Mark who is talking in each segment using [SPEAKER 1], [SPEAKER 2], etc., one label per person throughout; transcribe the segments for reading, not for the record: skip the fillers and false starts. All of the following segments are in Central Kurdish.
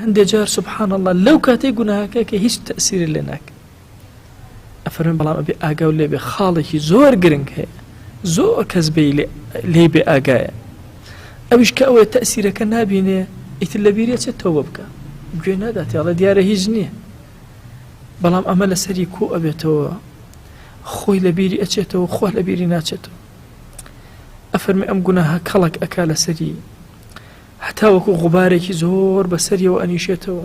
[SPEAKER 1] هەندێک جار سبحان الله لەو کاتەی گوناهەکە کە هیچ تەسیری لێ ناکە. ئەفەرمێن بەڵام ئەبێ ئاگا و لێبێ خاڵێکی زۆر گرنگ هەیە، زۆر کەس بێ لێبێ ئاگایە، ئەویش کە ئەوەیە تەسیرەکە نابینێ ئیتر لە بیرێ چێت تەوبە بکە، گوێ ناداتێڵە دیارە هیچ نییە، بەڵام ئەمە لەسەری کۆ ئەبێتەوە، خۆی لە بیری ئەچێتەوە، خۆ لە بیری ناچێتەوە. ئەفەرمێ ئەم گوناهە کەڵک ئەکا لەسەری هەتا وەکو غوبارێکی زۆر بەسەریەوە ئەنیشێتەوە،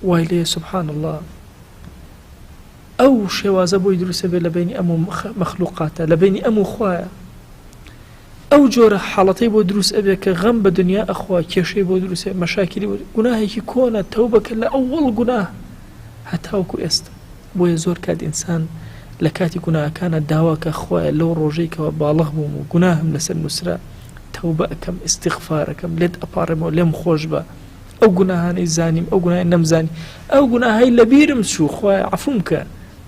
[SPEAKER 1] وای لێ سبحان الله. ئەو شێوازە بۆی دروستە بێ لە بینی ئەموو مەخلوقاتە، لە بینی ئەموو خوایە، ئەو جۆرە حاڵەتەی بۆ دروست ئەبێ کە غەم بە دنیا ئەخوا، کێشەی بۆ دروستێ، مەشاکلی بۆ گوناهێکی کۆنە، تەوبەکە لە ئەوڵ گوناه هەتاوەکو ئێستا. بۆیە زۆر کات ئینسان لە کاتی گوناهەکانە داواکە خوایە لەو ڕۆژەی کەەوە باڵغ بووم و گوناهم لەسەر نووسرا، تەوبە ئەکەم، ئیستیغفارەکەم، لێت ئەپارڕێمەوە، لێم خۆش بە ئەو گوناهانەی زانیم، ئەو گوناهی نەمزانی، ئەو گوناهەی لە بیرم چوو، خوایە عەفوم کە.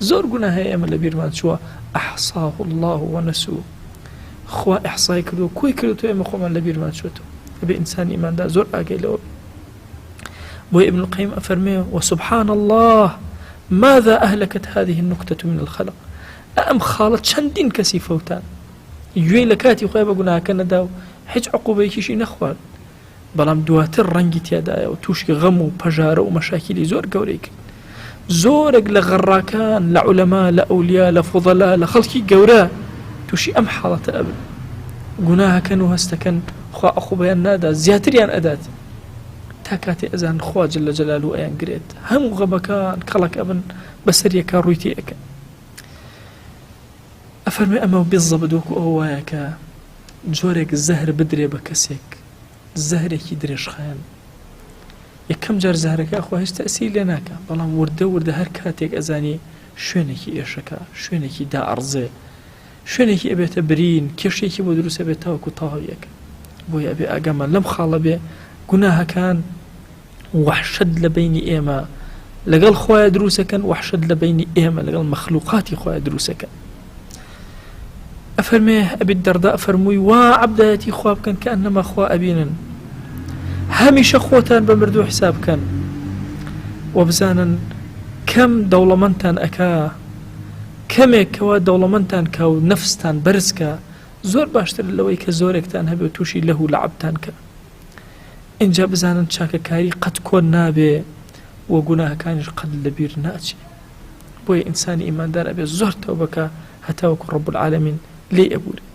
[SPEAKER 1] زۆر گوناهەیە ئێمە لە بیرمان چووە، ئەحصاه الله وەنەسووه، خوا ئیحصای کردو، کۆی کردووە ئێمە خۆمان لە بیرمان چووەتەوە. ئەبێ ئینسانی ئیماندار زۆر ئاگای لەوە. بۆیە ابن القیم ئەفەرمێ وسبحان الله ماذا أهلكت هذه النكتة من الخلق. ئەم خاڵە چەندین کەسی فەوتان گوێی لە کاتی خۆی بە گوناهەکە نەدا و هیچ عقوبەیەکیشی نەخوارد، بەڵام دواتر ڕەنگی تیادایە و تووشی غەم و پەژارە و مەشاکیلی زۆر گەورەی کرد. زۆرێک لە غەڕاکان، لە عولەما، لە ئەولیا، لە فوضەلا، لە خەڵکی گەورە تووشی ئەم حاڵەتە ئەبن، گوناهەکەن و هەستەکەن، خوا عقوبەیان نادا، زیاتریان ئەدات، تا کاتێ ئەزان خوا جەلە جەلالوهو ئەیان گرێت. هەموو غەمەکان کەڵک ئەبن بەسەر یەکا ڕووی تێ ئەکەن. ئەفەرمێ ئەمە بێزەبە دۆکو ئەوە وایە کە جۆرێک زەهر بدرێ بە کەسێک، زەهرێکی درێژخایەن، یەکەم جار زەهرەکە خوا هیچ تەسیری لێ ناکە، بەڵام وردە وردە هەر کاتێک ئەزانی شوێنێکی ئێشەکە، شوێنێکی دائەڕزێ، شوێنێکی ئەبێتە برین، کێشێکی بۆ دروستە بێت تاوەکو تاویەکە. بۆیە ئەبێ ئاگامان لەم خاڵە بێ گوناهەکان وحشت لە بینی ئێمە لەگەڵ خوایە دروستەکەن، وحشت لە بینی ئێمە لەگەڵ مەخلوقاتی خوایە دروستەکەن. ئەفەرمێ ئەبی دەردا ئەفەرمووی وا عەبدایەتی خوا بکەن کە ئەنەما خوا ئەبینن، هەمیشە خۆتان بە مردوو حساب بکەن و بزانن کەم دەوڵەمەندتان ئەکا، کەمێک کەوا دەوڵەمەندتان کە و نەفستان بەرزکە، زۆر باشتر لەوەی کە زۆرێکتان هەبێ تووشی لەهو لەعەبتان کە. اینجا بزانن چاکەکاری قەت کۆن نابێ و گوناهەکانیش قەت لەبیر ناچێ. بۆیە ئینسانی ئیماندار ئەبێ زۆر تەوبەکە هەتا وەکو ڕەب العالەمین لێ ئەبوورێ.